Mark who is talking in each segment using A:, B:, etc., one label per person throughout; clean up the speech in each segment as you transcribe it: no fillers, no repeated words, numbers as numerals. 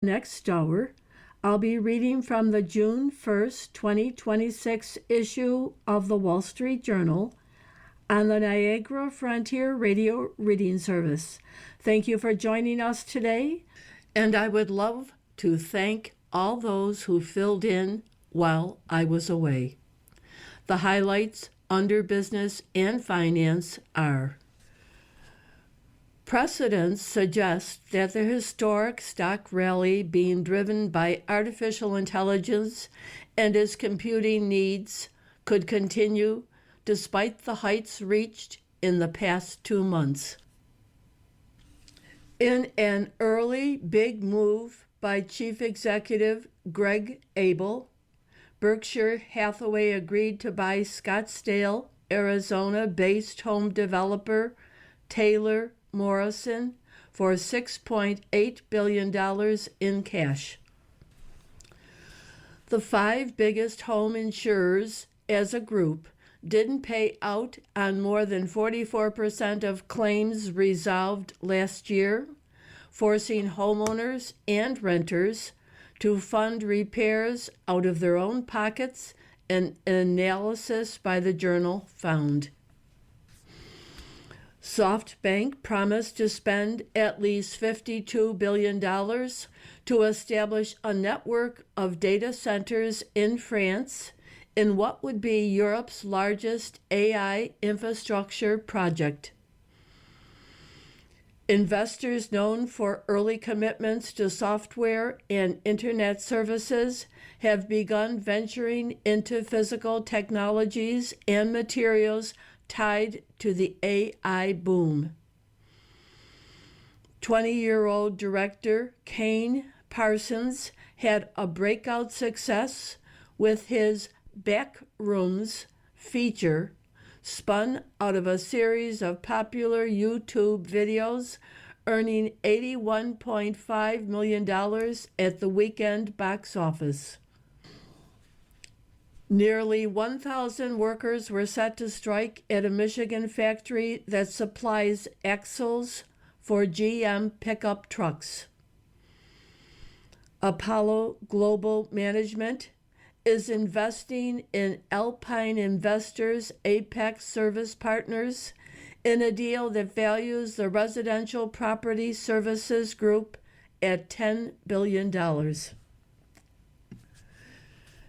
A: Next hour, I'll be reading from the June 1st, 2026 issue of the Wall Street Journal on the Niagara Frontier Radio Reading Service. Thank you for joining us today, and I would love to thank all those who filled in while I was away. The highlights under business and finance are: precedents suggest that the historic stock rally being driven by artificial intelligence and its computing needs could continue despite the heights reached in the past 2 months. In an early big move by Chief Executive Greg Abel, Berkshire Hathaway agreed to buy Scottsdale, Arizona-based home developer Taylor Morrison for $6.8 billion in cash. The 5 biggest home insurers as a group didn't pay out on more than 44% of claims resolved last year, forcing homeowners and renters to fund repairs out of their own pockets, an analysis by the Journal found. SoftBank promised to spend at least $52 billion to establish a network of data centers in France in what would be Europe's largest AI infrastructure project. Investors known for early commitments to software and internet services have begun venturing into physical technologies and materials tied to the AI boom. 20-year-old director Kane Parsons had a breakout success with his Backrooms feature, spun out of a series of popular YouTube videos, earning $81.5 million at the weekend box office. Nearly 1,000 workers were set to strike at a Michigan factory that supplies axles for GM pickup trucks. Apollo Global Management is investing in Alpine Investors Apex Service Partners in a deal that values the residential property services group at $10 billion.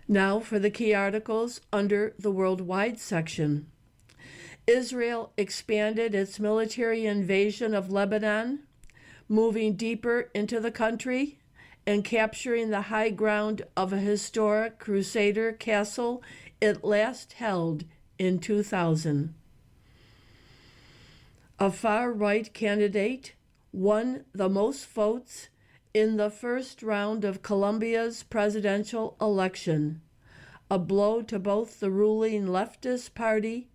A: Now for the key articles under the Worldwide section. Israel expanded its military invasion of Lebanon, moving deeper into the country and capturing the high ground of a historic Crusader castle it last held in 2000. A far-right candidate won the most votes in the first round of Colombia's presidential election, a blow to both the ruling leftist party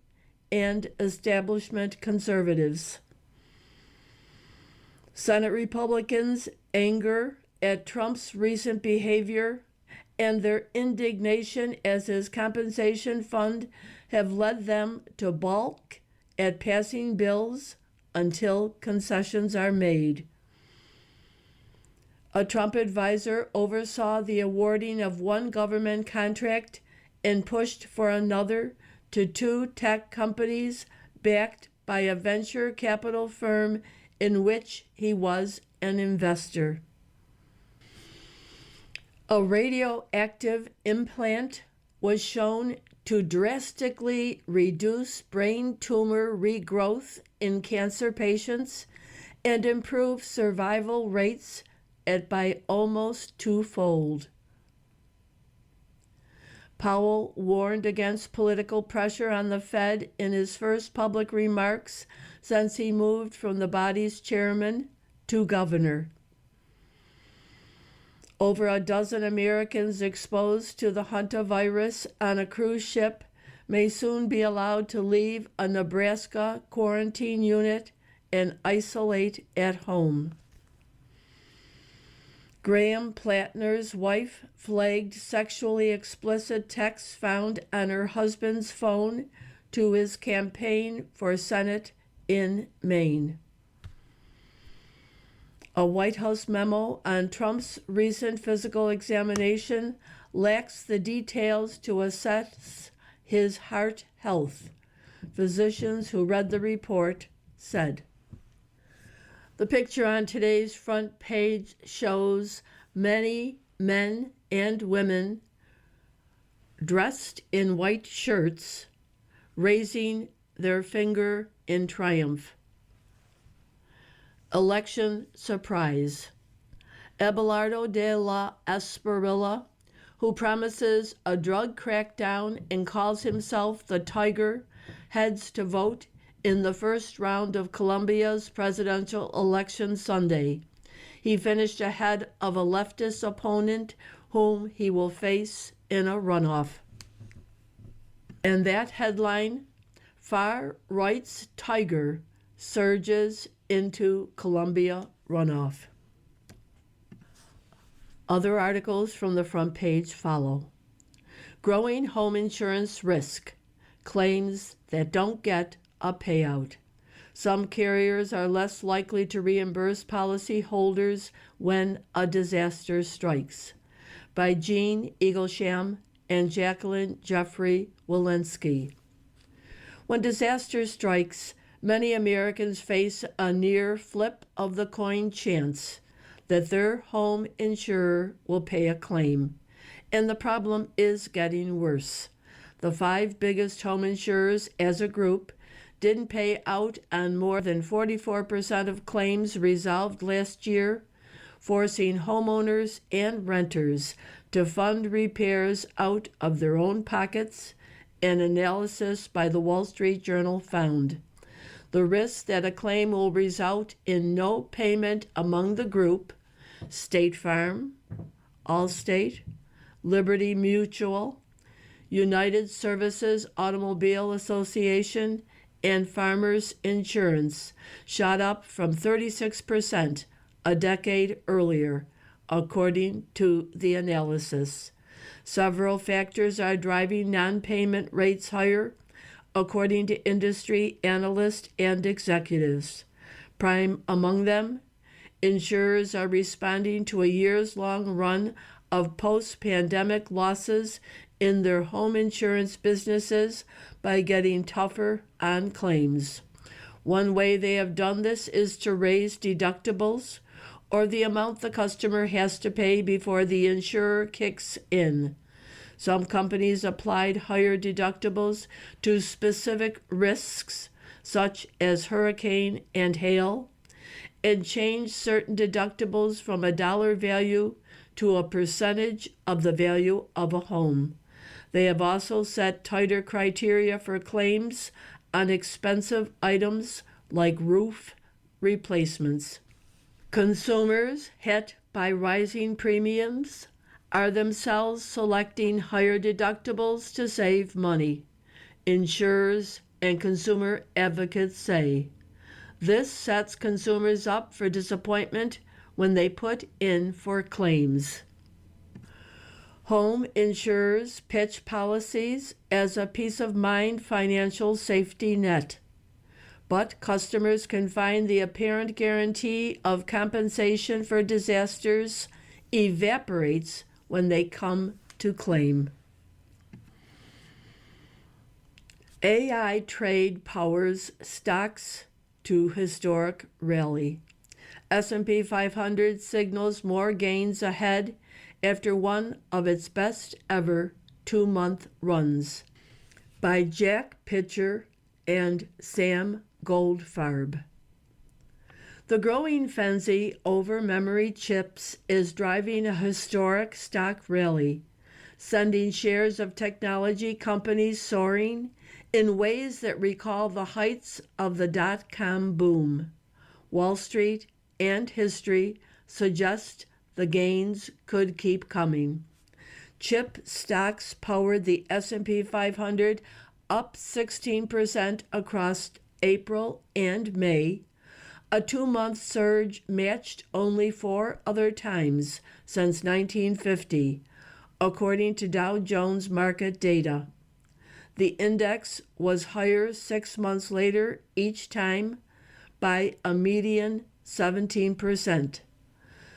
A: and establishment conservatives. Senate Republicans' anger at Trump's recent behavior and their indignation as his compensation fund have led them to balk at passing bills until concessions are made. A Trump advisor oversaw the awarding of one government contract and pushed for another to 2 tech companies backed by a venture capital firm in which he was an investor. A radioactive implant was shown to drastically reduce brain tumor regrowth in cancer patients and improve survival rates by almost 2-fold. Powell warned against political pressure on the Fed in his first public remarks since he moved from the body's chairman to governor. Over a dozen Americans exposed to the hantavirus on a cruise ship may soon be allowed to leave a Nebraska quarantine unit and isolate at home. Graham Plattner's wife flagged sexually explicit texts found on her husband's phone to his campaign for Senate in Maine. A White House memo on Trump's recent physical examination lacks the details to assess his heart health, physicians who read the report said. The picture on today's front page shows many men and women dressed in white shirts raising their finger in triumph. Election surprise. Abelardo de la Espriella, who promises a drug crackdown and calls himself the Tiger, heads to vote in the first round of Colombia's presidential election Sunday. He finished ahead of a leftist opponent whom he will face in a runoff. And that headline, Far Right's Tiger Surges into Colombia Runoff. Other articles from the front page follow. Growing home insurance risk, claims that don't get a payout. Some carriers are less likely to reimburse policyholders when a disaster strikes. By Jean Eaglesham and Jacqueline Jeffrey Walensky. When disaster strikes, many Americans face a near flip of the coin chance that their home insurer will pay a claim. And the problem is getting worse. The 5 biggest home insurers as a group didn't pay out on more than 44% of claims resolved last year, forcing homeowners and renters to fund repairs out of their own pockets, an analysis by the Wall Street Journal found. The risk that a claim will result in no payment among the group, State Farm, Allstate, Liberty Mutual, United Services Automobile Association, and Farmers Insurance, shot up from 36% a decade earlier, according to the analysis. Several factors are driving non-payment rates higher, according to industry analysts and executives. Prime among them, insurers are responding to a years-long run of post-pandemic losses in their home insurance businesses by getting tougher on claims. One way they have done this is to raise deductibles, or the amount the customer has to pay before the insurer kicks in. Some companies applied higher deductibles to specific risks, such as hurricane and hail, and changed certain deductibles from a dollar value to a percentage of the value of a home. They have also set tighter criteria for claims on expensive items like roof replacements. Consumers hit by rising premiums are themselves selecting higher deductibles to save money. Insurers and consumer advocates say this sets consumers up for disappointment when they put in for claims. Home insurers pitch policies as a peace of mind financial safety net. But customers can find the apparent guarantee of compensation for disasters evaporates when they come to claim. AI trade powers stocks to historic rally. S&P 500 signals more gains ahead after one of its best ever 2-month runs. By Jack Pitcher and Sam Goldfarb. The growing frenzy over memory chips is driving a historic stock rally, sending shares of technology companies soaring in ways that recall the heights of the dot-com boom. Wall Street and history suggest the gains could keep coming. Chip stocks powered the S&P 500 up 16% across April and May, a 2-month surge matched only 4 other times since 1950, according to Dow Jones market data. The index was higher 6 months later each time by a median 17%.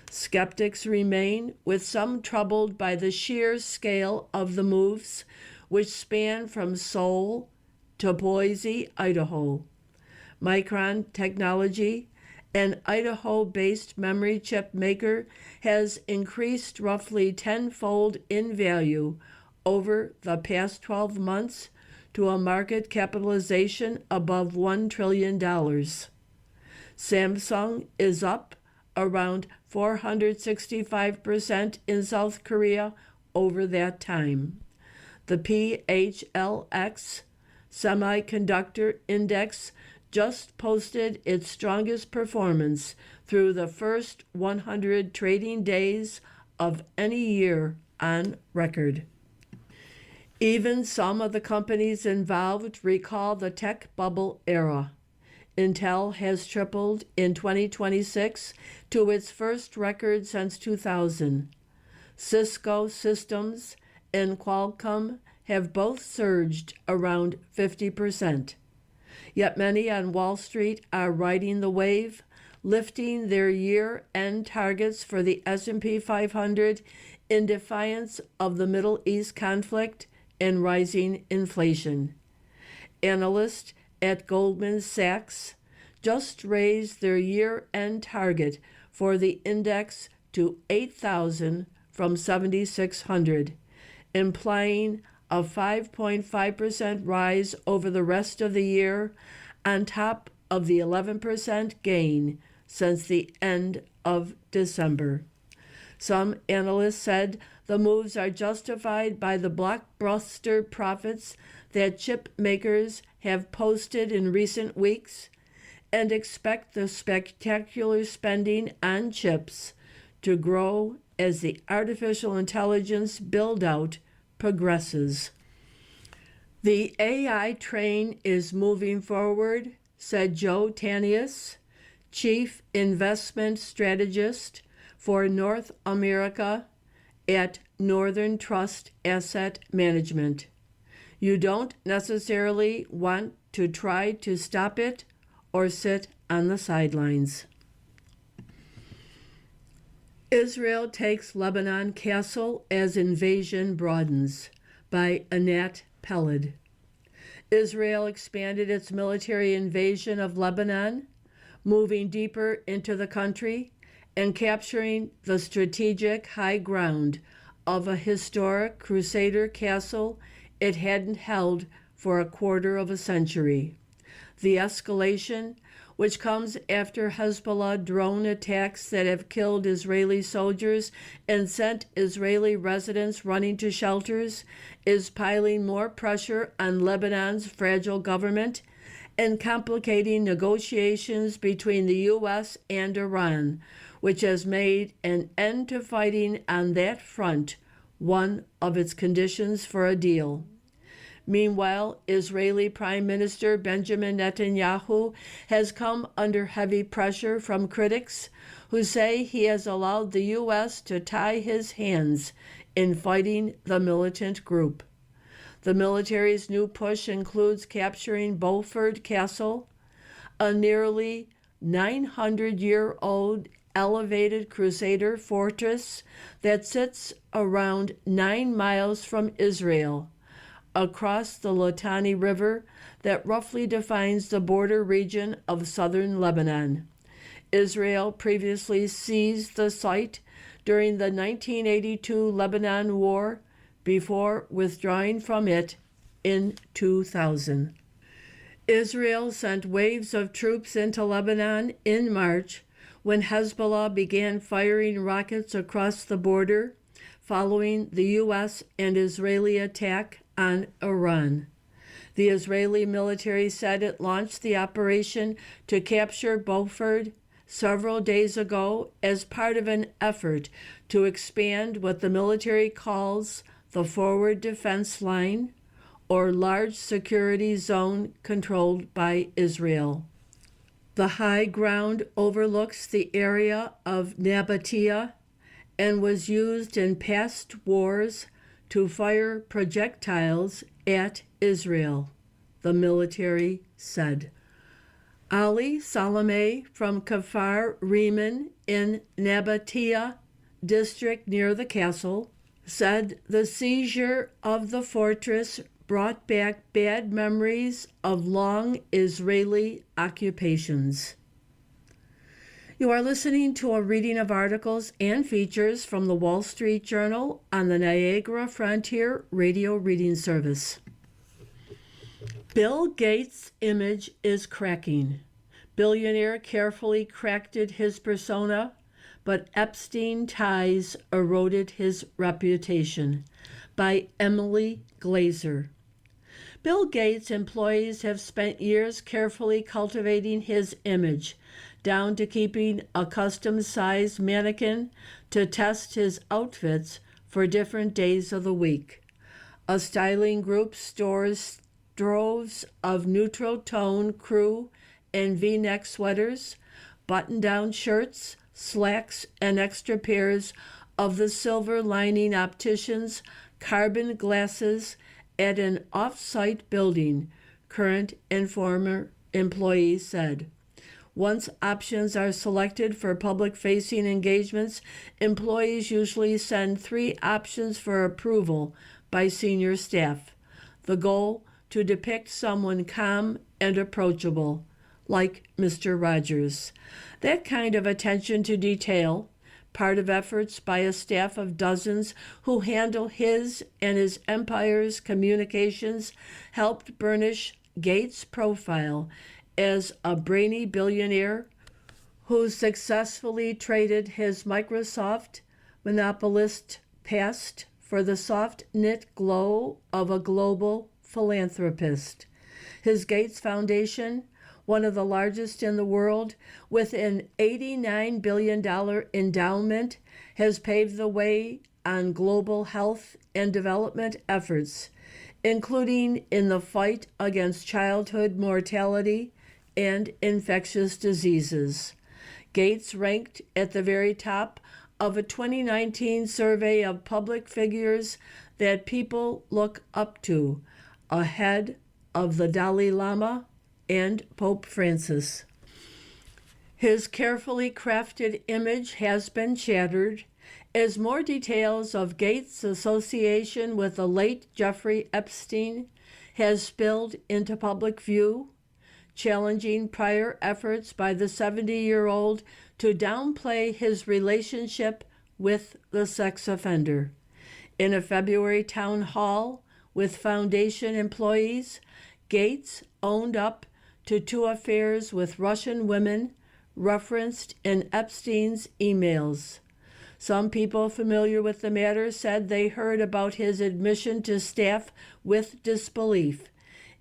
A: Skeptics remain, with some troubled by the sheer scale of the moves, which span from Seoul to Boise, Idaho. Micron Technology, an Idaho-based memory chip maker, has increased roughly tenfold in value over the past 12 months to a market capitalization above $1 trillion. Samsung is up around 465% in South Korea over that time. The PHLX Semiconductor Index just posted its strongest performance through the first 100 trading days of any year on record. Even some of the companies involved recall the tech bubble era. Intel has tripled in 2026 to its first record since 2000. Cisco Systems and Qualcomm have both surged around 50%. Yet many on Wall Street are riding the wave, lifting their year-end targets for the S&P 500 in defiance of the Middle East conflict and rising inflation. Analysts at Goldman Sachs just raised their year-end target for the index to 8,000 from 7,600, implying a 5.5% rise over the rest of the year, on top of the 11% gain since the end of December. Some analysts said the moves are justified by the blockbuster profits that chip makers have posted in recent weeks, and expect the spectacular spending on chips to grow as the artificial intelligence build-out progresses. The AI train is moving forward, said Joe Tanius, Chief Investment Strategist for North America at Northern Trust Asset Management. You don't necessarily want to try to stop it or sit on the sidelines. Israel takes Lebanon castle as invasion broadens, by Anat Peled. Israel expanded its military invasion of Lebanon, moving deeper into the country and capturing the strategic high ground of a historic Crusader castle it hadn't held for a quarter of a century. The escalation, which comes after Hezbollah drone attacks that have killed Israeli soldiers and sent Israeli residents running to shelters, is piling more pressure on Lebanon's fragile government and complicating negotiations between the U.S. and Iran, which has made an end to fighting on that front one of its conditions for a deal. Meanwhile, Israeli Prime Minister Benjamin Netanyahu has come under heavy pressure from critics who say he has allowed the U.S. to tie his hands in fighting the militant group. The military's new push includes capturing Beaufort Castle, a nearly 900-year-old elevated Crusader fortress that sits around 9 miles from Israel, across the Litani River that roughly defines the border region of southern Lebanon. Israel previously seized the site during the 1982 Lebanon War before withdrawing from it in 2000. Israel sent waves of troops into Lebanon in March when Hezbollah began firing rockets across the border following the U.S. and Israeli attack on Iran. The Israeli military said it launched the operation to capture Beaufort several days ago as part of an effort to expand what the military calls the forward defense line, or large security zone controlled by Israel. The high ground overlooks the area of Nabatea and was used in past wars to fire projectiles at Israel, the military said. Ali Salame from Kafar Riemann in Nabatea district near the castle said the seizure of the fortress brought back bad memories of long Israeli occupations. You are listening to a reading of articles and features from the Wall Street Journal on the Niagara Frontier Radio Reading Service. Bill Gates' image is cracking. Billionaire carefully crafted his persona, but Epstein ties eroded his reputation. By Emily Glazer. Bill Gates' employees have spent years carefully cultivating his image, down to keeping a custom-sized mannequin to test his outfits for different days of the week. A styling group stores droves of neutral tone crew and V-neck sweaters, button-down shirts, slacks, and extra pairs of the silver lining opticians carbon glasses at an off-site building, current and former employees said. Once options are selected for public-facing engagements, employees usually send 3 options for approval by senior staff. The goal, to depict someone calm and approachable, like Mr. Rogers. That kind of attention to detail, part of efforts by a staff of dozens who handle his and his empire's communications, helped burnish Gates' profile as a brainy billionaire who successfully traded his Microsoft monopolist past for the soft-knit glow of a global philanthropist. His Gates Foundation, one of the largest in the world, with an $89 billion endowment, has paved the way on global health and development efforts, including in the fight against childhood mortality and infectious diseases. Gates ranked at the very top of a 2019 survey of public figures that people look up to, ahead of the Dalai Lama and Pope Francis. His carefully crafted image has been shattered as more details of Gates' association with the late Jeffrey Epstein has spilled into public view, challenging prior efforts by the 70-year-old to downplay his relationship with the sex offender. In a February town hall with foundation employees, Gates owned up to 2 affairs with Russian women referenced in Epstein's emails. Some people familiar with the matter said they heard about his admission to staff with disbelief.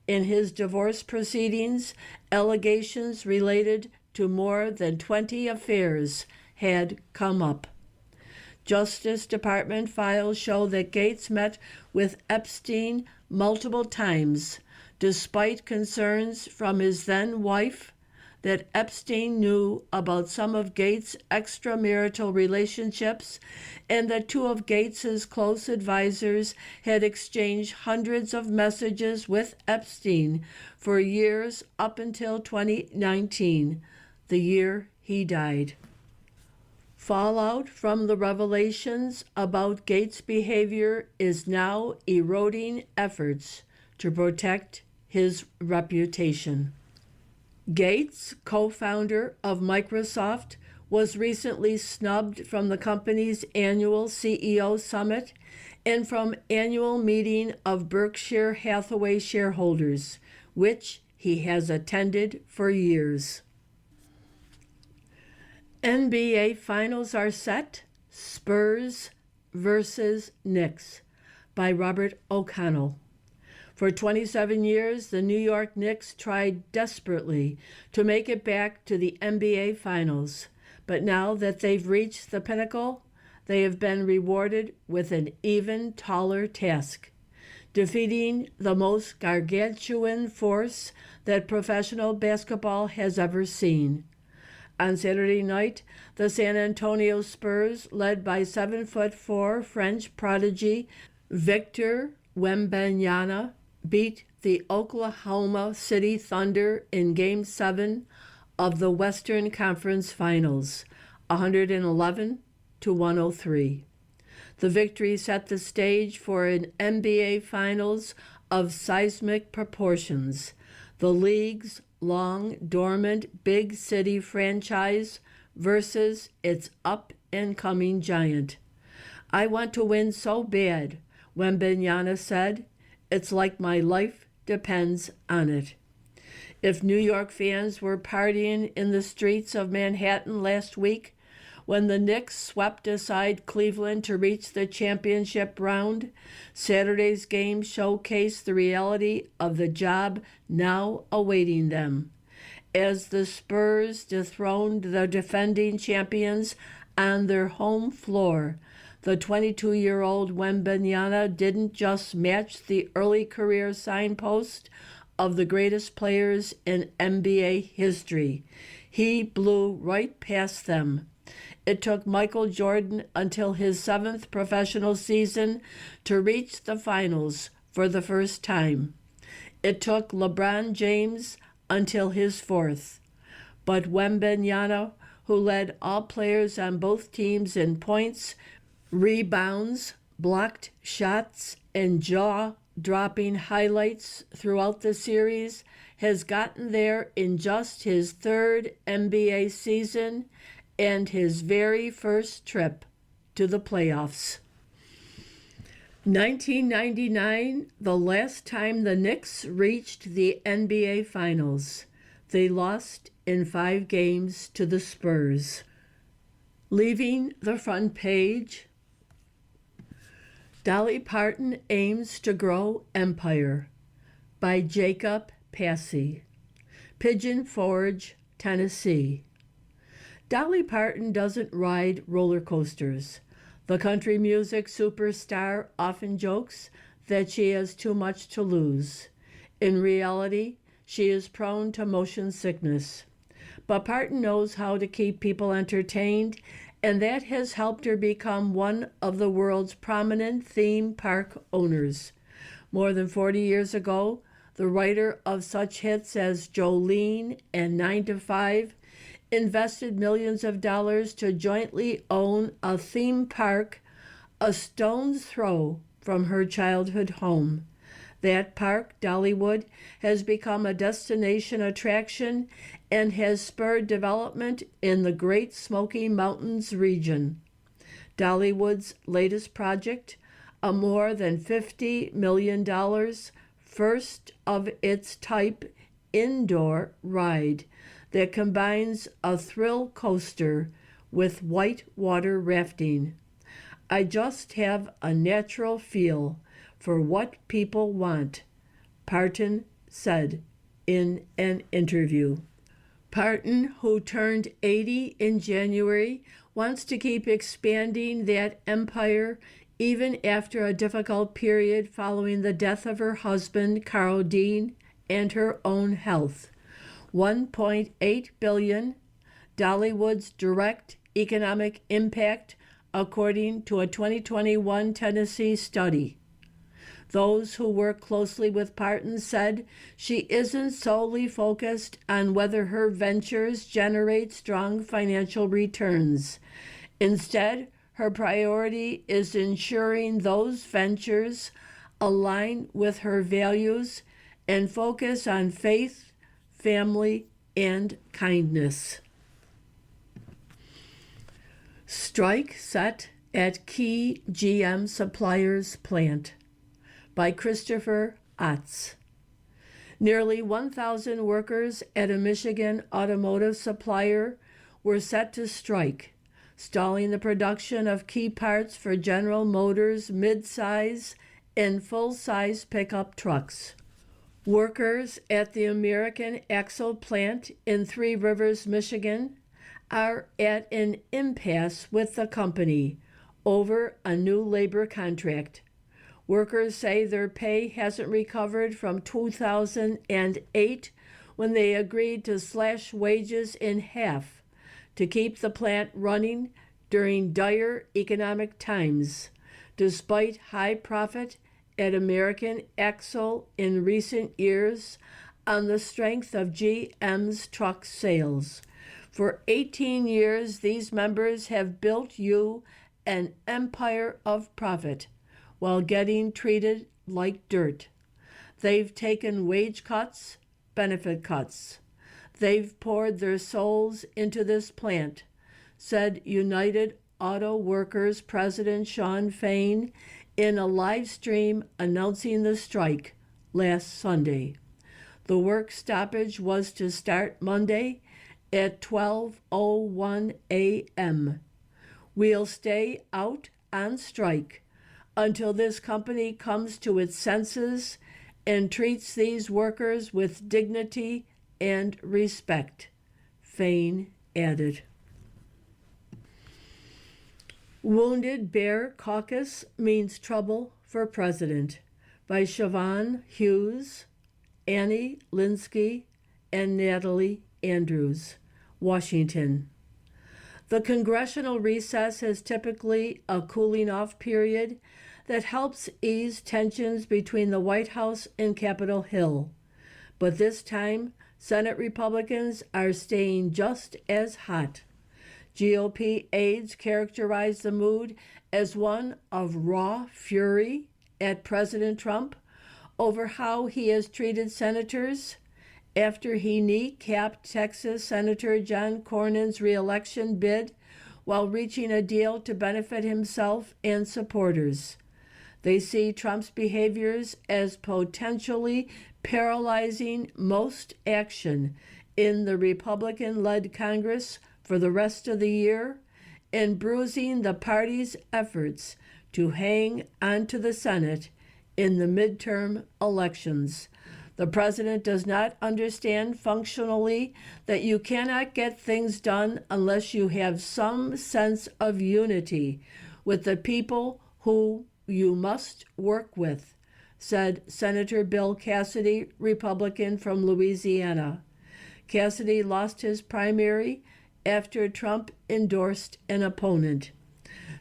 A: In his divorce proceedings, allegations related to more than 20 affairs had come up. Justice Department files show that Gates met with Epstein multiple times, despite concerns from his then wife that Epstein knew about some of Gates' extramarital relationships, and that 2 of Gates's close advisors had exchanged hundreds of messages with Epstein for years up until 2019, the year he died. Fallout from the revelations about Gates' behavior is now eroding efforts to protect his reputation. Gates, co-founder of Microsoft, was recently snubbed from the company's annual CEO Summit and from annual meeting of Berkshire Hathaway shareholders, which he has attended for years. NBA Finals are set, Spurs versus Knicks, by Robert O'Connell. For 27 years, the New York Knicks tried desperately to make it back to the NBA Finals, but now that they've reached the pinnacle, they have been rewarded with an even taller task, defeating the most gargantuan force that professional basketball has ever seen. On Saturday night, the San Antonio Spurs, led by 7'4" French prodigy Victor Wembanyama, beat the Oklahoma City Thunder in Game 7 of the Western Conference Finals, 111-103. The victory set the stage for an NBA Finals of seismic proportions. The league's long dormant big city franchise versus its up-and-coming giant. "I want to win so bad," Wembanyama said. "It's like my life depends on it." If New York fans were partying in the streets of Manhattan last week when the Knicks swept aside Cleveland to reach the championship round, Saturday's game showcased the reality of the job now awaiting them. As the Spurs dethroned the defending champions on their home floor, the 22-year-old Wembanyama didn't just match the early career signpost of the greatest players in NBA history. He blew right past them. It took Michael Jordan until his 7th professional season to reach the finals for the first time. It took LeBron James until his 4th. But Wembanyama, who led all players on both teams in points, rebounds, blocked shots, and jaw-dropping highlights throughout the series, has gotten there in just his 3rd NBA season and his very first trip to the playoffs. 1999, the last time the Knicks reached the NBA Finals. They lost in 5 games to the Spurs. Leaving the front page, Dolly Parton Aims to Grow Empire by Jacob Passy, Pigeon Forge, Tennessee. Dolly Parton doesn't ride roller coasters. The country music superstar often jokes that she has too much to lose. In reality, she is prone to motion sickness. But Parton knows how to keep people entertained, and that has helped her become one of the world's prominent theme park owners. More than 40 years ago, the writer of such hits as Jolene and 9 to 5 invested millions of dollars to jointly own a theme park a stone's throw from her childhood home. That park, Dollywood, has become a destination attraction and has spurred development in the Great Smoky Mountains region. Dollywood's latest project, a more than $50 million, first of its type indoor ride that combines a thrill coaster with whitewater rafting. "I just have a natural feel for what people want," Parton said in an interview. Parton, who turned 80 in January, wants to keep expanding that empire even after a difficult period following the death of her husband, Carl Dean, and her own health. $1.8 billion, Dollywood's direct economic impact, according to a 2021 Tennessee study. Those who work closely with Parton said she isn't solely focused on whether her ventures generate strong financial returns. Instead, her priority is ensuring those ventures align with her values and focus on faith, family, and kindness. Strike set at key GM suppliers plant by Christopher Otts. Nearly 1,000 workers at a Michigan automotive supplier were set to strike, stalling the production of key parts for General Motors' mid-size and full-size pickup trucks. Workers at the American Axle plant in Three Rivers, Michigan, are at an impasse with the company over a new labor contract. Workers say their pay hasn't recovered from 2008, when they agreed to slash wages in half to keep the plant running during dire economic times, despite high profit at American Axle in recent years on the strength of GM's truck sales. For 18 years, these members have built you an empire of profit while getting treated like dirt. They've taken wage cuts, benefit cuts. They've poured their souls into this plant, said United Auto Workers President Shawn Fain in a live stream announcing the strike last Sunday. The work stoppage was to start Monday at 12:01 a.m. We'll stay out on strike until this company comes to its senses and treats these workers with dignity and respect, Fain added. Wounded Bear Caucus Means Trouble for President by Siobhan Hughes, Annie Linsky, and Natalie Andrews, Washington. The congressional recess is typically a cooling off period that helps ease tensions between the White House and Capitol Hill. But this time, Senate Republicans are staying just as hot. GOP aides characterize the mood as one of raw fury at President Trump over how he has treated senators after he kneecapped Texas Senator John Cornyn's reelection bid while reaching a deal to benefit himself and supporters. They see Trump's behaviors as potentially paralyzing most action in the Republican-led Congress for the rest of the year and bruising the party's efforts to hang onto the Senate in the midterm elections. The president does not understand functionally that you cannot get things done unless you have some sense of unity with the people who you must work with, said Senator Bill Cassidy, Republican from Louisiana. Cassidy lost his primary after Trump endorsed an opponent.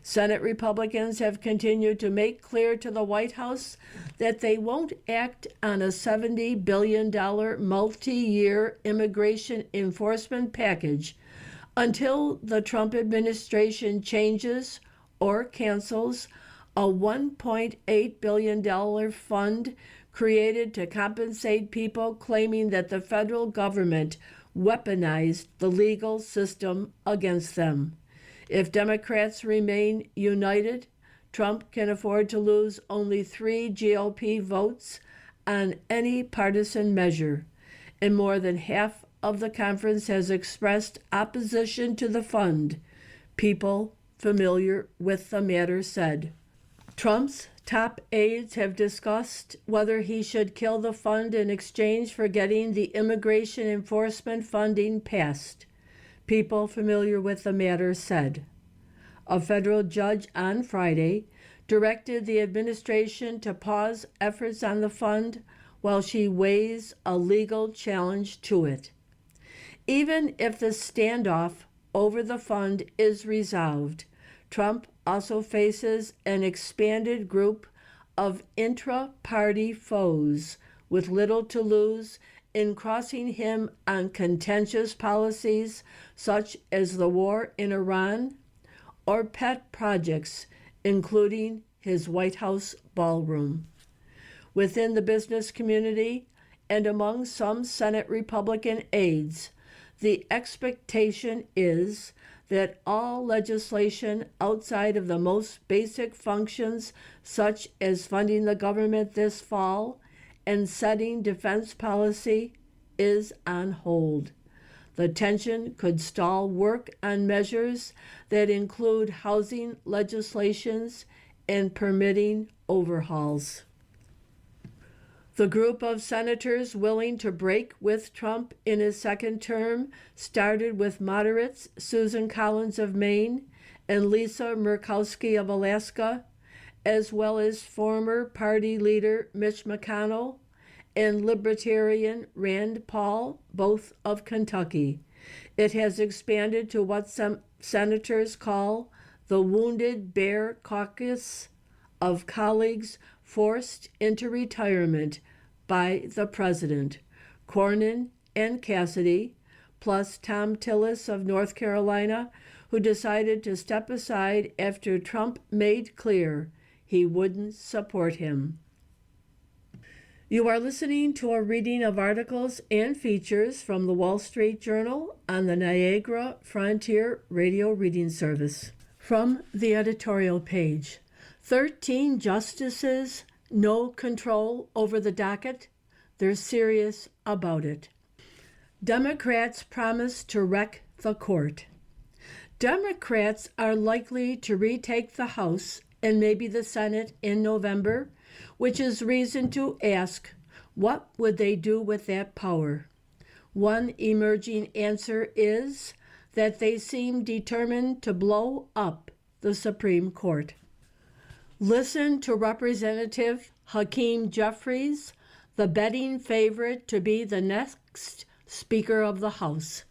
A: Senate Republicans have continued to make clear to the White House that they won't act on a $70 billion multi-year immigration enforcement package until the Trump administration changes or cancels a $1.8 billion fund created to compensate people claiming that the federal government weaponized the legal system against them. If Democrats remain united, Trump can afford to lose only 3 GOP votes on any partisan measure, and more than half of the conference has expressed opposition to the fund, people familiar with the matter said. Trump's top aides have discussed whether he should kill the fund in exchange for getting the immigration enforcement funding passed. People familiar with the matter said. A federal judge on Friday directed the administration to pause efforts on the fund while she weighs a legal challenge to it. Even if the standoff over the fund is resolved, Trump also faces an expanded group of intra-party foes with little to lose in crossing him on contentious policies such as the war in Iran or pet projects, including his White House ballroom. Within the business community and among some Senate Republican aides, the expectation is that all legislation outside of the most basic functions, such as funding the government this fall and setting defense policy, is on hold. The tension could stall work on measures that include housing legislations and permitting overhauls. The group of senators willing to break with Trump in his second term started with moderates Susan Collins of Maine and Lisa Murkowski of Alaska, as well as former party leader Mitch McConnell and Libertarian Rand Paul, both of Kentucky. It has expanded to what some senators call the Wounded Bear Caucus of colleagues forced into retirement by the president, Cornyn and Cassidy, plus Tom Tillis of North Carolina, who decided to step aside after Trump made clear he wouldn't support him. You are listening to a reading of articles and features from the Wall Street Journal on the Niagara Frontier Radio Reading Service. From the editorial page, 13 justices, no control over the docket. They're serious about it. Democrats promise to wreck the court. Democrats are likely to retake the House and maybe the Senate in November, which is reason to ask, what would they do with that power? One emerging answer is that they seem determined to blow up the Supreme Court. Listen to Representative Hakeem Jeffries, the betting favorite to be the next Speaker of the House.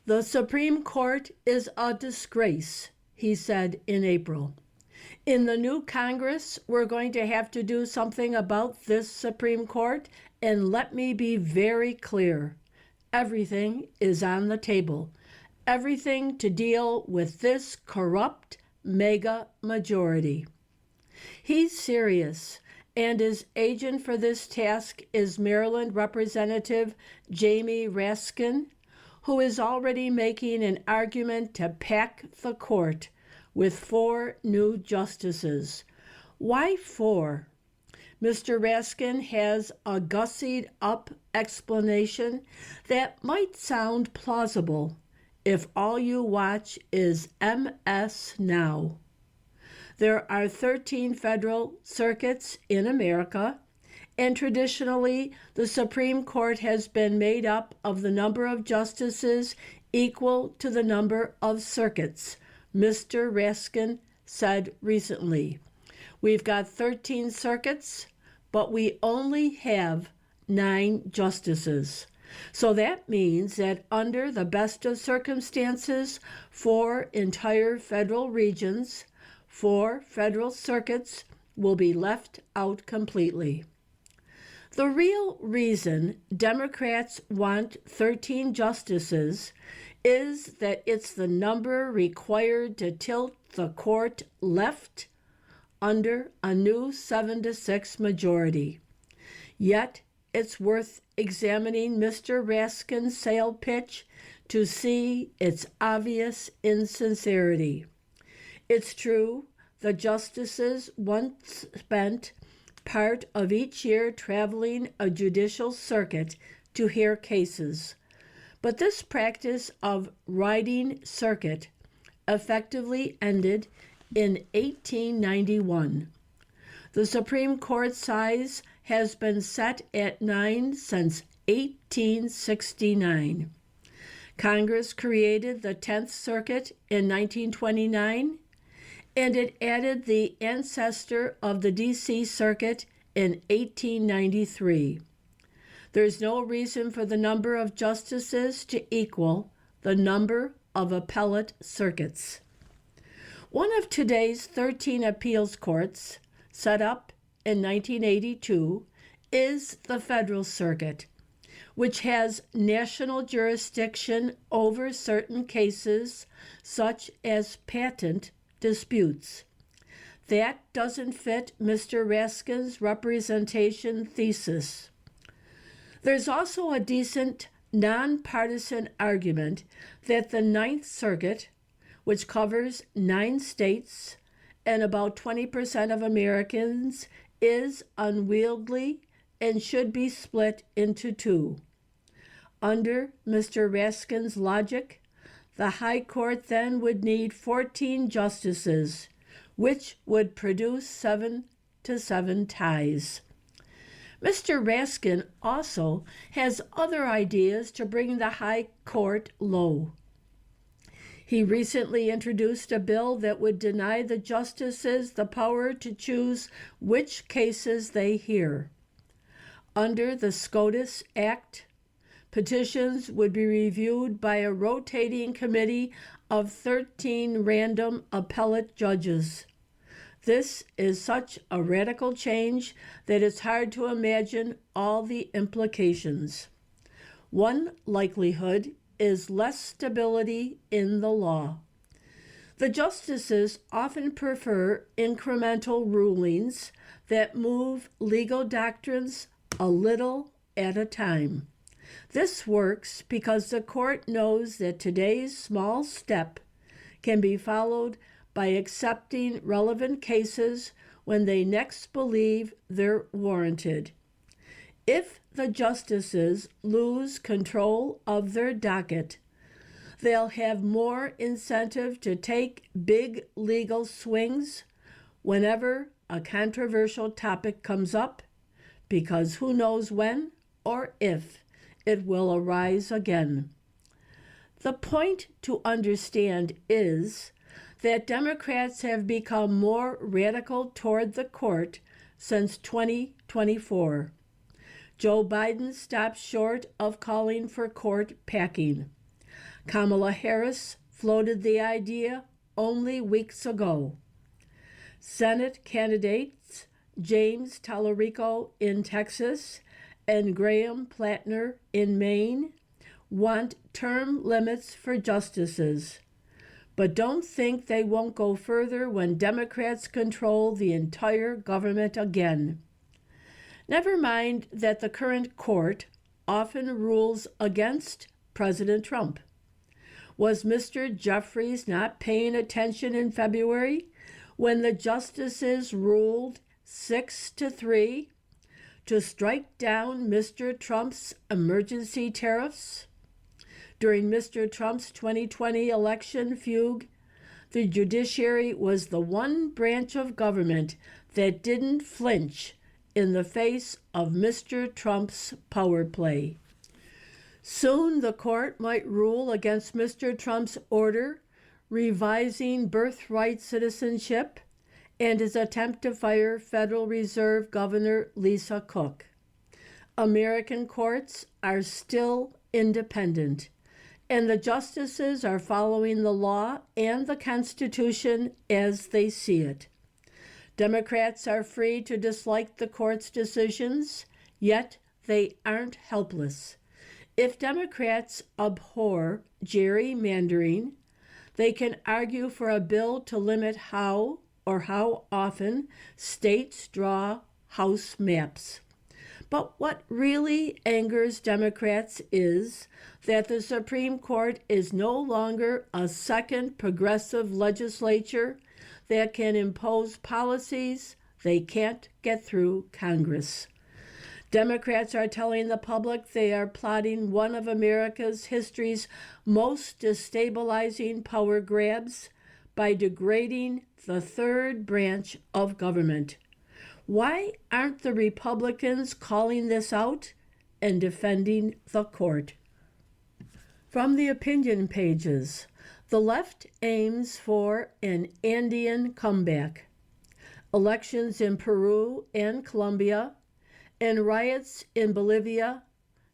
A: The Supreme Court is a disgrace, he said in April. In the new Congress, we're going to have to do something about this Supreme Court, and let me be very clear. Everything is on the table. Everything to deal with this corrupt mega majority. He's serious, and his agent for this task is Maryland Representative Jamie Raskin, who is already making an argument to pack the court with 4 new justices. Why 4? Mr. Raskin has a gussied-up explanation that might sound plausible if all you watch is MS Now. There are 13 federal circuits in America, and traditionally the Supreme Court has been made up of the number of justices equal to the number of circuits, Mr. Raskin said recently. We've got 13 circuits, but we only have 9 justices. So that means that under the best of circumstances, 4 entire federal regions, 4 federal circuits will be left out completely. The real reason Democrats want 13 justices is that it's the number required to tilt the court left under a new 7-6 majority. Yet, it's worth examining Mr. Raskin's sale pitch to see its obvious insincerity. It's true, the justices once spent part of each year traveling a judicial circuit to hear cases. But this practice of riding circuit effectively ended in 1891. The Supreme Court size has been set at 9 since 1869. Congress created the 10th Circuit in 1929, and it added the ancestor of the D.C. Circuit in 1893. There's no reason for the number of justices to equal the number of appellate circuits. One of today's 13 appeals courts, set up in 1982, is the Federal Circuit, which has national jurisdiction over certain cases such as patent disputes. That doesn't fit Mr. Raskin's representation thesis. There's also a decent, nonpartisan argument that the Ninth Circuit, which covers 9 states and about 20% of Americans, is unwieldy and should be split into 2. Under Mr. Raskin's logic, the High Court then would need 14 justices, which would produce 7-7 ties. Mr. Raskin also has other ideas to bring the High Court low. He recently introduced a bill that would deny the justices the power to choose which cases they hear. Under the SCOTUS Act, petitions would be reviewed by a rotating committee of 13 random appellate judges. This is such a radical change that it's hard to imagine all the implications. One likelihood is less stability in the law. The justices often prefer incremental rulings that move legal doctrines a little at a time. This works because the court knows that today's small step can be followed by accepting relevant cases when they next believe they're warranted. If the justices lose control of their docket, they'll have more incentive to take big legal swings whenever a controversial topic comes up, because who knows when or if it will arise again. The point to understand is that Democrats have become more radical toward the court since 2024. Joe Biden stopped short of calling for court packing. Kamala Harris floated the idea only weeks ago. Senate candidates James Tallarico in Texas and Graham Plattner in Maine want term limits for justices, but don't think they won't go further when Democrats control the entire government again. Never mind that the current court often rules against President Trump. Was Mr. Jeffries not paying attention in February when the justices ruled 6-3 to strike down Mr. Trump's emergency tariffs? During Mr. Trump's 2020 election fugue, the judiciary was the one branch of government that didn't flinch in the face of Mr. Trump's power play. Soon the court might rule against Mr. Trump's order revising birthright citizenship and his attempt to fire Federal Reserve Governor Lisa Cook. American courts are still independent, and the justices are following the law and the Constitution as they see it. Democrats are free to dislike the court's decisions, yet they aren't helpless. If Democrats abhor gerrymandering, they can argue for a bill to limit how or how often states draw House maps. But what really angers Democrats is that the Supreme Court is no longer a second progressive legislature that can impose policies they can't get through Congress. Democrats are telling the public they are plotting one of America's history's most destabilizing power grabs by degrading the third branch of government. Why aren't the Republicans calling this out and defending the court? From the opinion pages, the left aims for an Andean comeback. Elections in Peru and Colombia and riots in Bolivia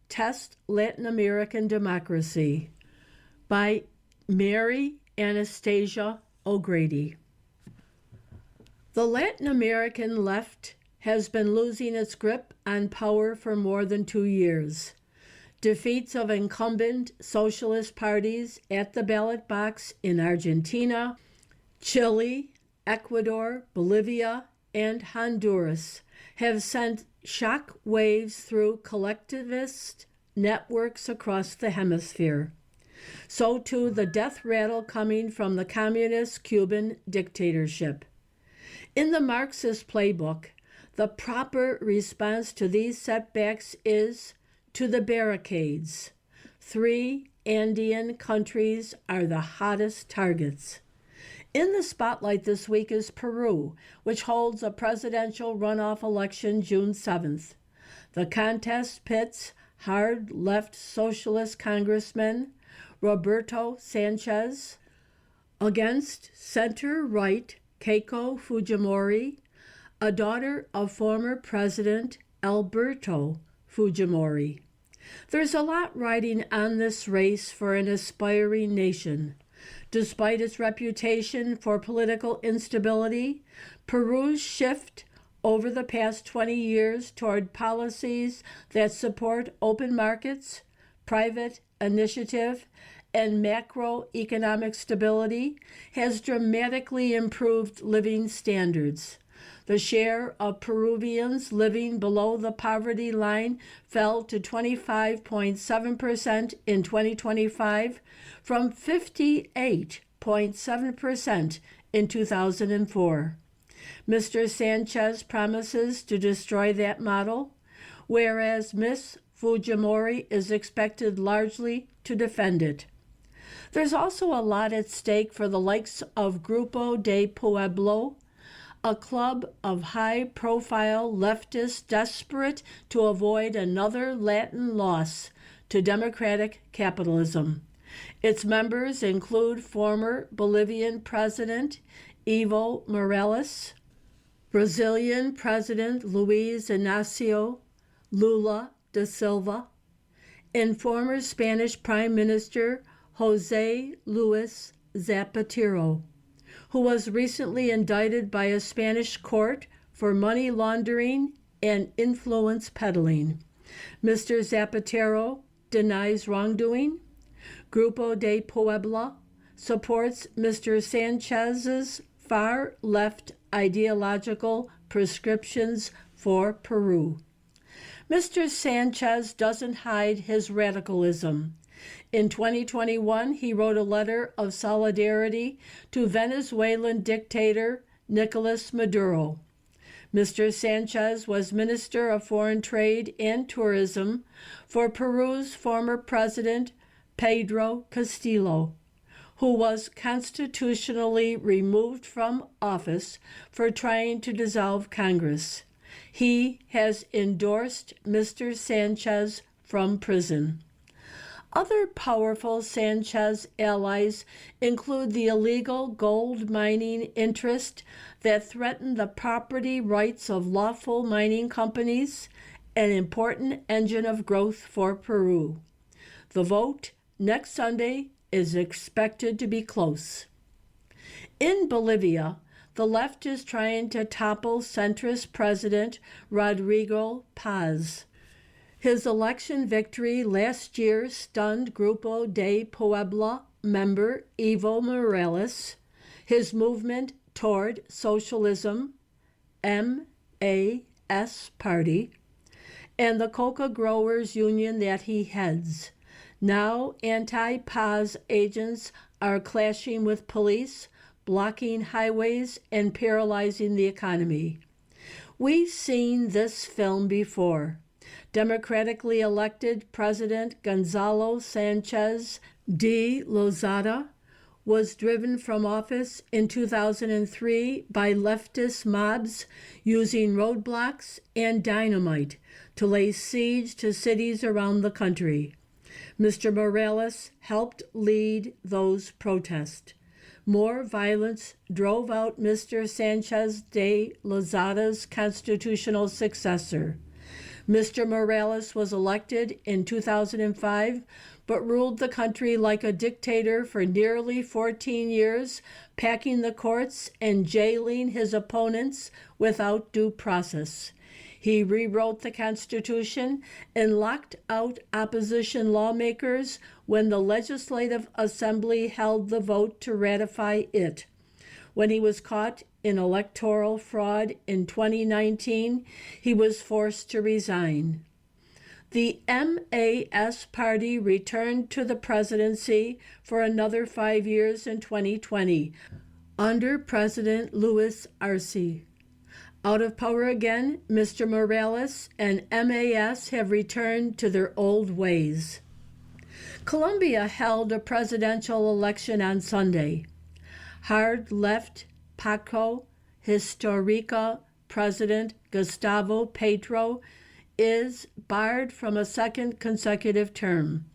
A: test Latin American democracy. By Mary Anastasia O'Grady. The Latin American left has been losing its grip on power for more than 2 years. Defeats of incumbent socialist parties at the ballot box in Argentina, Chile, Ecuador, Bolivia, and Honduras have sent shock waves through collectivist networks across the hemisphere. So too the death rattle coming from the communist Cuban dictatorship. In the Marxist playbook, the proper response to these setbacks is to the barricades. 3 Andean countries are the hottest targets. In the spotlight this week is Peru, which holds a presidential runoff election June 7th. The contest pits hard left socialist Congressman Roberto Sanchez against center-right Keiko Fujimori, a daughter of former President Alberto Fujimori. There's a lot riding on this race for an aspiring nation. Despite its reputation for political instability, Peru's shift over the past 20 years toward policies that support open markets, private initiative, and macroeconomic stability has dramatically improved living standards. The share of Peruvians living below the poverty line fell to 25.7% in 2025 from 58.7% in 2004. Mr. Sanchez promises to destroy that model, whereas Ms. Fujimori is expected largely to defend it. There's also a lot at stake for the likes of Grupo de Pueblo, a club of high-profile leftists desperate to avoid another Latin loss to democratic capitalism. Its members include former Bolivian President Evo Morales, Brazilian President Luiz Inácio Lula da Silva, and former Spanish Prime Minister José Luis Zapatero, who was recently indicted by a Spanish court for money laundering and influence peddling. Mr. Zapatero denies wrongdoing. Grupo de Puebla supports Mr. Sanchez's far-left ideological prescriptions for Peru. Mr. Sanchez doesn't hide his radicalism. In 2021, he wrote a letter of solidarity to Venezuelan dictator Nicolas Maduro. Mr. Sanchez was Minister of Foreign Trade and Tourism for Peru's former president, Pedro Castillo, who was constitutionally removed from office for trying to dissolve Congress. He has endorsed Mr. Sanchez from prison. Other powerful Sanchez allies include the illegal gold mining interest that threaten the property rights of lawful mining companies, an important engine of growth for Peru. The vote next Sunday is expected to be close. In Bolivia, the left is trying to topple centrist President Rodrigo Paz. His election victory last year stunned Grupo de Puebla member Evo Morales. His movement toward socialism, MAS Party, and the coca growers union that he heads. Now anti-Paz agents are clashing with police, blocking highways, and paralyzing the economy. We've seen this film before. Democratically elected President Gonzalo Sanchez de Lozada was driven from office in 2003 by leftist mobs using roadblocks and dynamite to lay siege to cities around the country. Mr. Morales helped lead those protests. More violence drove out Mr. Sanchez de Lozada's constitutional successor. Mr. Morales was elected in 2005, but ruled the country like a dictator for nearly 14 years, packing the courts and jailing his opponents without due process. He rewrote the Constitution and locked out opposition lawmakers when the Legislative Assembly held the vote to ratify it. When he was caught in electoral fraud in 2019, he was forced to resign. The MAS party returned to the presidency for another 5 years in 2020 under President Luis Arce. Out of power again, Mr. Morales and MAS have returned to their old ways. Colombia held a presidential election on Sunday. Hard left Pacto Historica President Gustavo Petro is barred from a second consecutive term.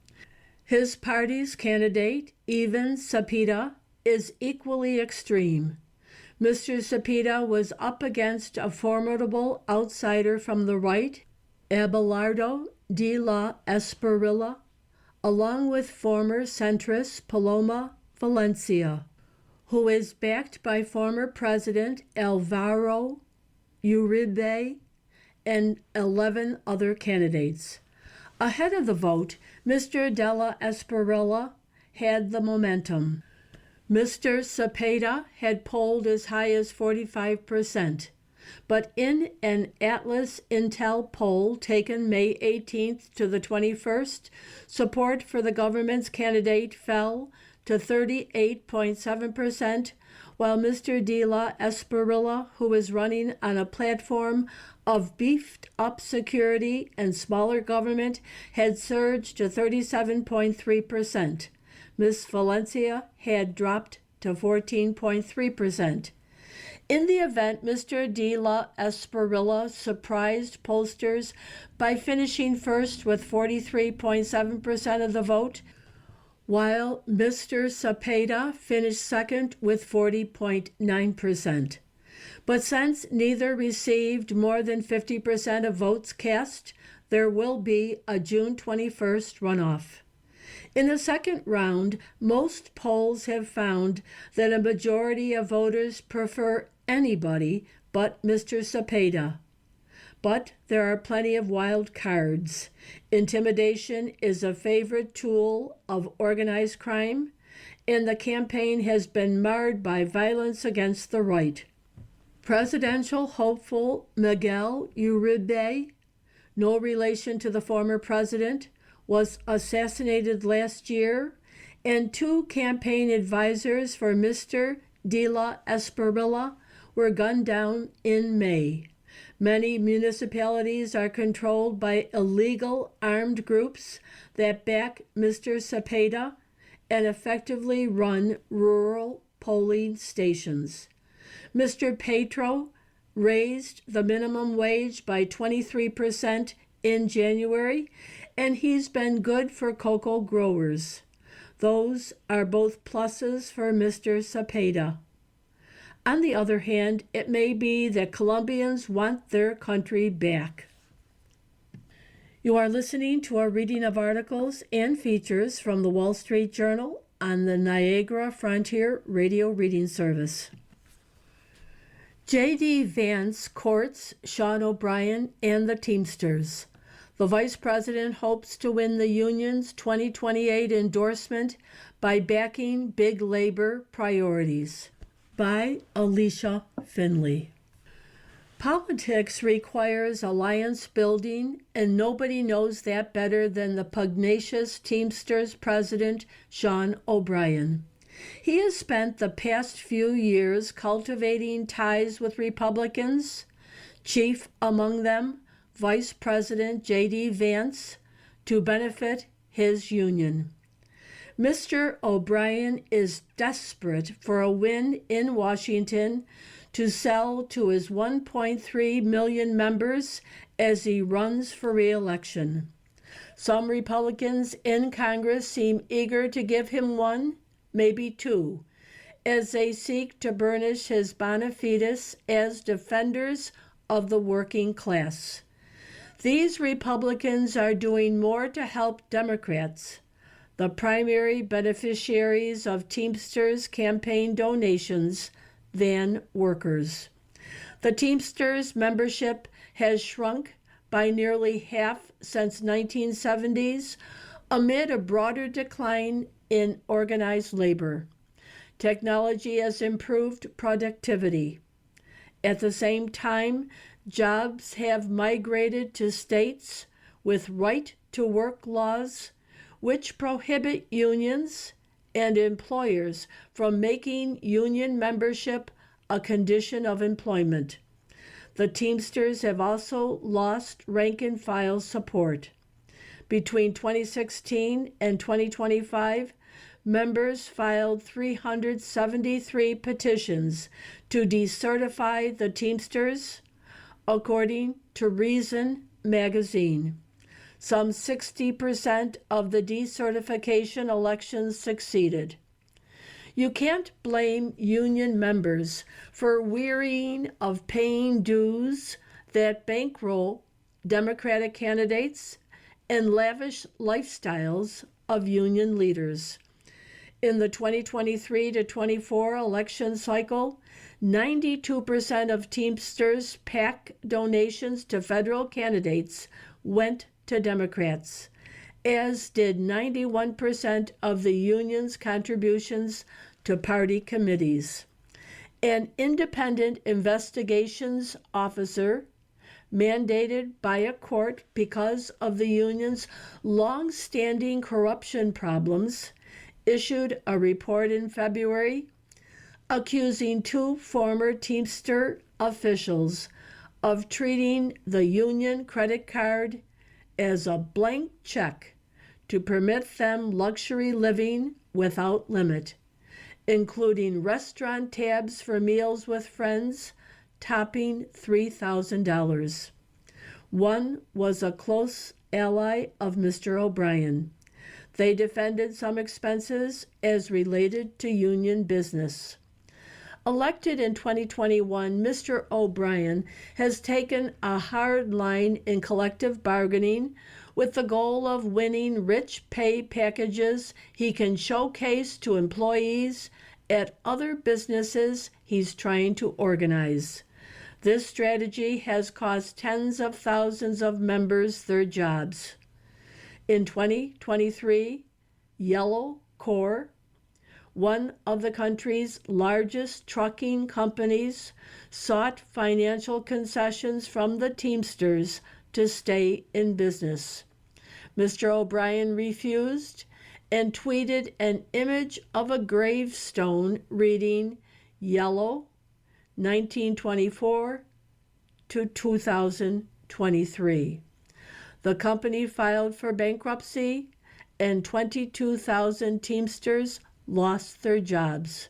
A: His party's candidate, Ivan Cepeda, is equally extreme. Mr. Cepeda was up against a formidable outsider from the right, Abelardo de la Espriella, along with former centrist Paloma Valencia, who is backed by former President Alvaro Uribe and 11 other candidates. Ahead of the vote, Mr. Della Espriella had the momentum. Mr. Cepeda had polled as high as 45%, but in an Atlas Intel poll taken May 18th to the 21st, support for the government's candidate fell to 38.7%, while Mr. Della Espriella, who is running on a platform of beefed-up security and smaller government, had surged to 37.3%. Ms. Valencia had dropped to 14.3%. In the event, Mr. Della Espriella surprised pollsters by finishing first with 43.7% of the vote, while Mr. Cepeda finished second with 40.9%. But since neither received more than 50% of votes cast, there will be a June 21st runoff. In the second round, most polls have found that a majority of voters prefer anybody but Mr. Cepeda. But there are plenty of wild cards. Intimidation is a favorite tool of organized crime, and the campaign has been marred by violence against the right. Presidential hopeful Miguel Uribe, no relation to the former president, was assassinated last year, and 2 campaign advisors for Mr. Della Espriella were gunned down in May. Many municipalities are controlled by illegal armed groups that back Mr. Cepeda and effectively run rural polling stations. Mr. Petro raised the minimum wage by 23% in January, and he's been good for cocoa growers. Those are both pluses for Mr. Cepeda. On the other hand, it may be that Colombians want their country back. You are listening to a reading of articles and features from the Wall Street Journal on the Niagara Frontier Radio Reading Service. J.D. Vance courts Sean O'Brien and the Teamsters. The Vice President hopes to win the union's 2028 endorsement by backing big labor priorities. By Alicia Finley. Politics requires alliance building, and nobody knows that better than the pugnacious Teamsters President, Sean O'Brien. He has spent the past few years cultivating ties with Republicans, chief among them Vice President J.D. Vance, to benefit his union. Mr. O'Brien is desperate for a win in Washington to sell to his 1.3 million members as he runs for re-election. Some Republicans in Congress seem eager to give him 1, maybe 2, as they seek to burnish his bona fides as defenders of the working class. These Republicans are doing more to help Democrats, the primary beneficiaries of Teamsters campaign donations, than workers. The Teamsters membership has shrunk by nearly half since 1970s amid a broader decline in organized labor. Technology has improved productivity. At the same time, jobs have migrated to states with right-to-work laws which prohibit unions and employers from making union membership a condition of employment. The Teamsters have also lost rank-and-file support. Between 2016 and 2025, members filed 373 petitions to decertify the Teamsters, according to Reason magazine. Some 60% of the decertification elections succeeded. You can't blame union members for wearying of paying dues that bankroll Democratic candidates and lavish lifestyles of union leaders. In the 2023 to 24 election cycle, 92% of Teamsters PAC donations to federal candidates went to Democrats, as did 91% of the union's contributions to party committees. An independent investigations officer mandated by a court because of the union's long-standing corruption problems issued a report in February accusing two former Teamster officials of treating the union credit card as a blank check to permit them luxury living without limit, including restaurant tabs for meals with friends topping $3,000. One was a close ally of Mr. O'Brien. They defended some expenses as related to union business. Elected in 2021, Mr. O'Brien has taken a hard line in collective bargaining with the goal of winning rich pay packages he can showcase to employees at other businesses he's trying to organize. This strategy has cost tens of thousands of members their jobs. In 2023, Yellow Corps, one of the country's largest trucking companies, sought financial concessions from the Teamsters to stay in business. Mr. O'Brien refused and tweeted an image of a gravestone reading Yellow 1924 to 2023. The company filed for bankruptcy and 22,000 Teamsters lost their jobs.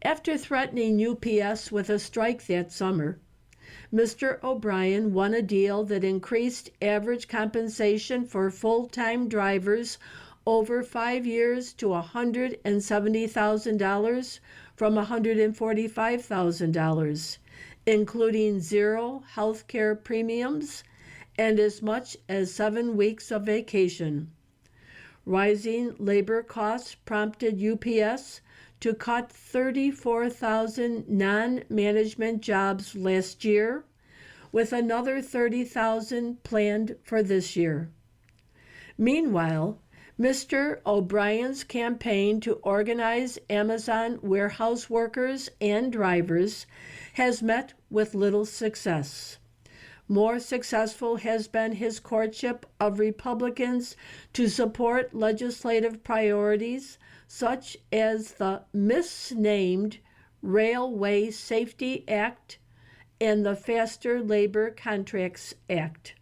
A: After threatening UPS with a strike that summer, Mr. O'Brien won a deal that increased average compensation for full-time drivers over 5 years to $170,000 from $145,000, including zero health care premiums and as much as 7 weeks of vacation. Rising labor costs prompted UPS to cut 34,000 non-management jobs last year, with another 30,000 planned for this year. Meanwhile, Mr. O'Brien's campaign to organize Amazon warehouse workers and drivers has met with little success. More successful has been his courtship of Republicans to support legislative priorities such as the misnamed Railway Safety Act and the Faster Labor Contracts Act.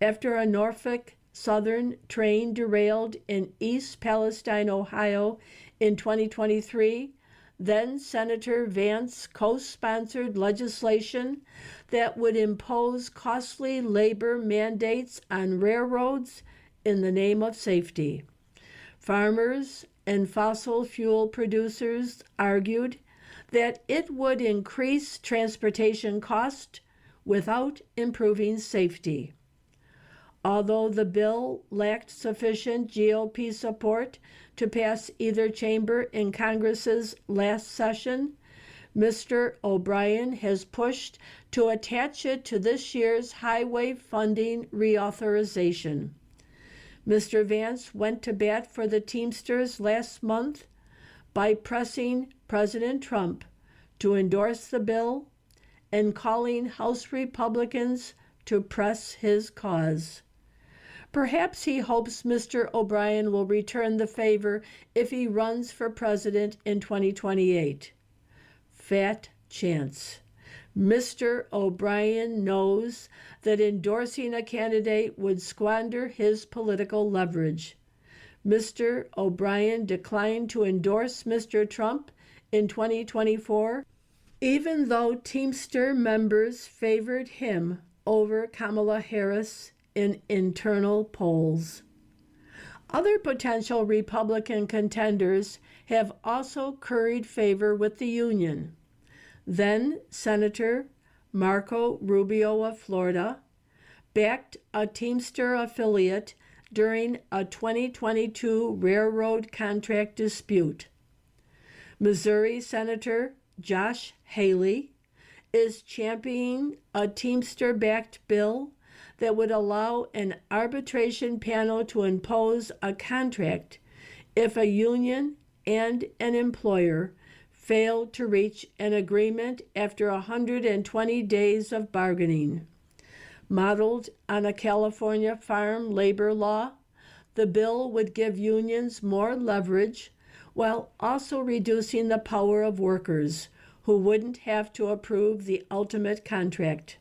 A: After a Norfolk Southern train derailed in East Palestine, Ohio in 2023, then Senator Vance co-sponsored legislation that would impose costly labor mandates on railroads in the name of safety. Farmers and fossil fuel producers argued that it would increase transportation costs without improving safety. Although the bill lacked sufficient GOP support to pass either chamber in Congress's last session, Mr. O'Brien has pushed to attach it to this year's highway funding reauthorization. Mr. Vance went to bat for the Teamsters last month by pressing President Trump to endorse the bill and calling House Republicans to press his cause. Perhaps he hopes Mr. O'Brien will return the favor if he runs for president in 2028. Fat chance. Mr. O'Brien knows that endorsing a candidate would squander his political leverage. Mr. O'Brien declined to endorse Mr. Trump in 2024, even though Teamster members favored him over Kamala Harris in internal polls. Other potential Republican contenders have also curried favor with the union. Then Senator Marco Rubio of Florida backed a Teamster affiliate during a 2022 railroad contract dispute. Missouri Senator Josh Haley is championing a Teamster-backed bill that would allow an arbitration panel to impose a contract if a union and an employer failed to reach an agreement after 120 days of bargaining. Modeled on a California farm labor law, the bill would give unions more leverage while also reducing the power of workers, who wouldn't have to approve the ultimate contract.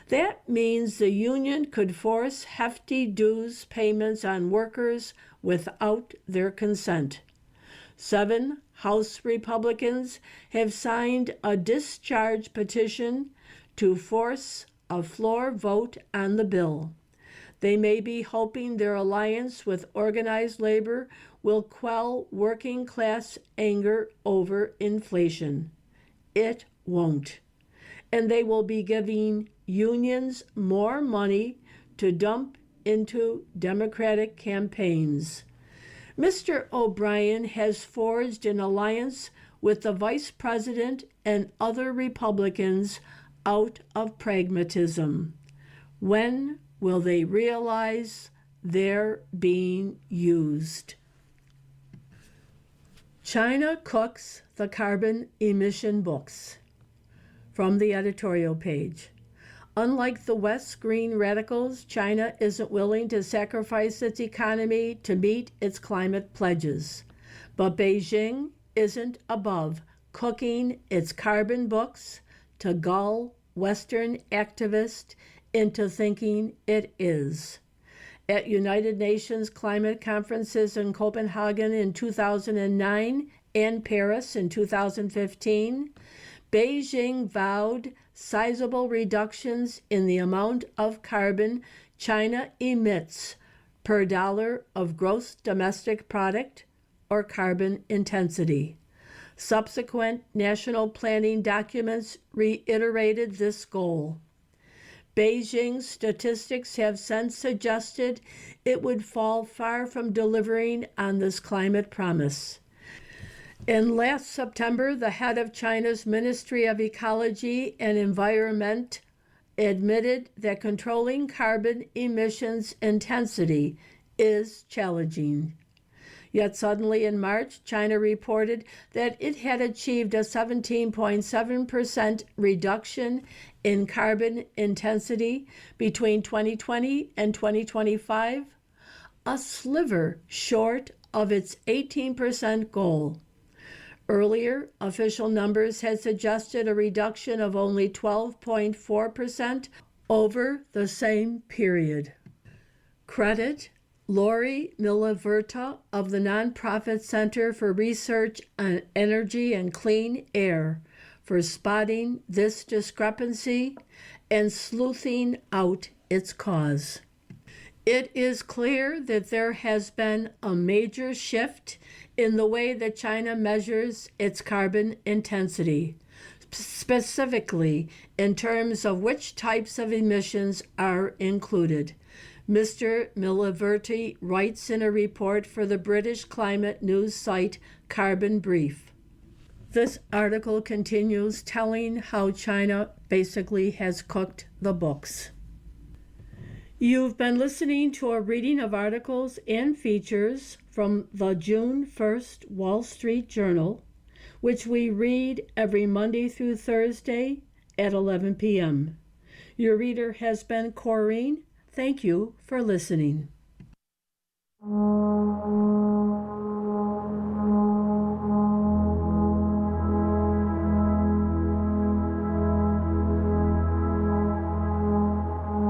A: That means the union could force hefty dues payments on workers without their consent. 7 House Republicans have signed a discharge petition to force a floor vote on the bill. They may be hoping their alliance with organized labor will quell working class anger over inflation. It won't. And they will be giving unions more money to dump into Democratic campaigns. Mr. O'Brien has forged an alliance with the Vice President and other Republicans out of pragmatism. When will they realize they're being used? China cooks the carbon emission books. From the editorial page. Unlike the West's green radicals, China isn't willing to sacrifice its economy to meet its climate pledges. But Beijing isn't above cooking its carbon books to gull Western activists into thinking it is. At United Nations climate conferences in Copenhagen in 2009 and Paris in 2015, Beijing vowed sizable reductions in the amount of carbon China emits per dollar of gross domestic product, or carbon intensity. Subsequent national planning documents reiterated this goal. Beijing's statistics have since suggested it would fall far from delivering on this climate promise. In last September, the head of China's Ministry of Ecology and Environment admitted that controlling carbon emissions intensity is challenging. Yet suddenly in March, China reported that it had achieved a 17.7% reduction in carbon intensity between 2020 and 2025, a sliver short of its 18% goal. Earlier, official numbers had suggested a reduction of only 12.4% over the same period. Credit Lori Miliverta of the nonprofit Center for Research on Energy and Clean Air for spotting this discrepancy and sleuthing out its cause. It is clear that there has been a major shift in the way that China measures its carbon intensity, specifically in terms of which types of emissions are included. Mr. Miliverti writes in a report for the British climate news site Carbon Brief. This article continues telling how China basically has cooked the books. You've been listening to a reading of articles and features from the June 1st Wall Street Journal, which we read every Monday through Thursday at 11 p.m. Your reader has been Corrine. Thank you for listening.